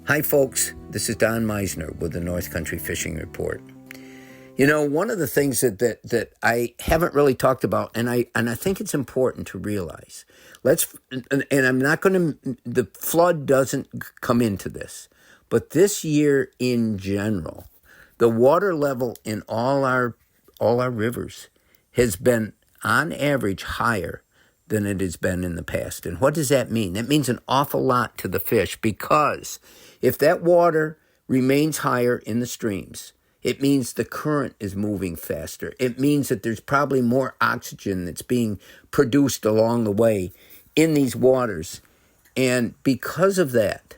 Hi folks, this is Don Meissner with the North Country Fishing Report. You know, one of the things that I haven't really talked about, and I think it's important to realize, and I'm not going to, the flood doesn't come into this, but this year in general, the water level in all our rivers has been on average higher than it has been in the past. And what does that mean? That means an awful lot to the fish, because if that water remains higher in the streams, it means the current is moving faster. It means that there's probably more oxygen that's being produced along the way in these waters. And because of that,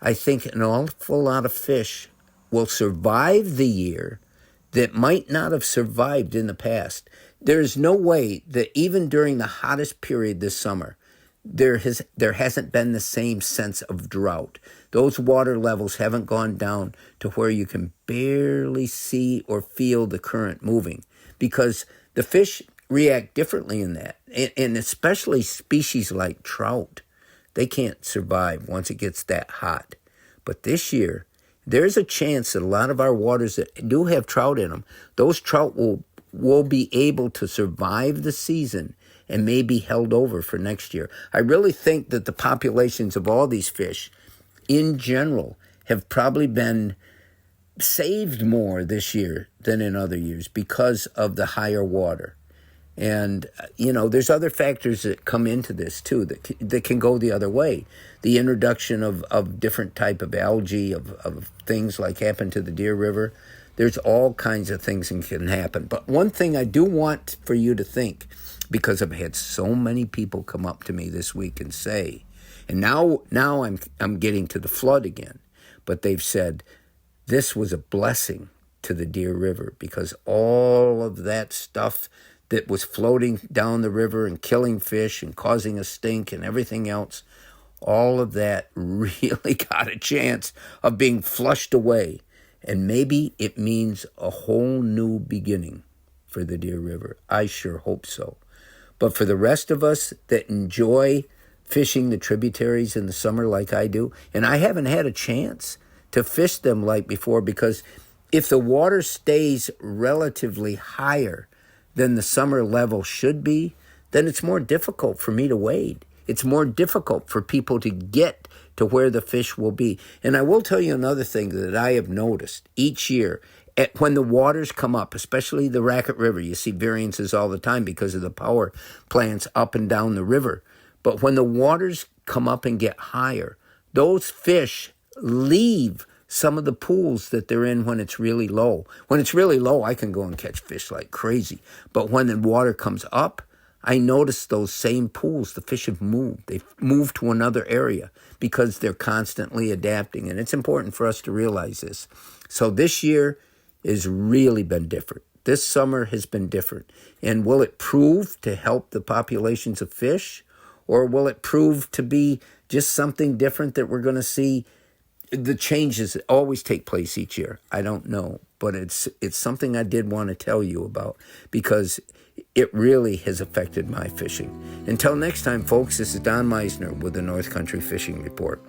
I think an awful lot of fish will survive the year that might not have survived in the past. There's no way that even during the hottest period this summer, there hasn't been the same sense of drought. Those water levels haven't gone down to where you can barely see or feel the current moving, because the fish react differently in that. And especially species like trout, they can't survive once it gets that hot. But this year, there's a chance that a lot of our waters that do have trout in them, those trout will be able to survive the season and may be held over for next year. I really think that the populations of all these fish in general have probably been saved more this year than in other years because of the higher water. And, you know, there's other factors that come into this, too, that can go the other way. The introduction of different type of algae, of things like happened to the Deer River. There's all kinds of things that can happen. But one thing I do want for you to think, because I've had so many people come up to me this week and say, and now I'm getting to the flood again, but they've said this was a blessing to the Deer River, because all of that stuff that was floating down the river and killing fish and causing a stink and everything else, all of that really got a chance of being flushed away. And maybe it means a whole new beginning for the Deer River. I sure hope so. But for the rest of us that enjoy fishing the tributaries in the summer like I do, and I haven't had a chance to fish them like before, because if the water stays relatively higher than the summer level should be, then it's more difficult for me to wade. It's more difficult for people to get to where the fish will be. And I will tell you another thing that I have noticed each year. When the waters come up, especially the Racket River, you see variances all the time because of the power plants up and down the river. But when the waters come up and get higher, those fish leave some of the pools that they're in when it's really low. When it's really low, I can go and catch fish like crazy. But when the water comes up, I notice those same pools, the fish have moved. They've moved to another area because they're constantly adapting. And it's important for us to realize this. So this year has really been different. This summer has been different. And will it prove to help the populations of fish? Or will it prove to be just something different that we're going to see? The changes always take place each year. I don't know. But it's something I did want to tell you about, because it really has affected my fishing. Until next time, folks, this is Don Meissner with the North Country Fishing Report.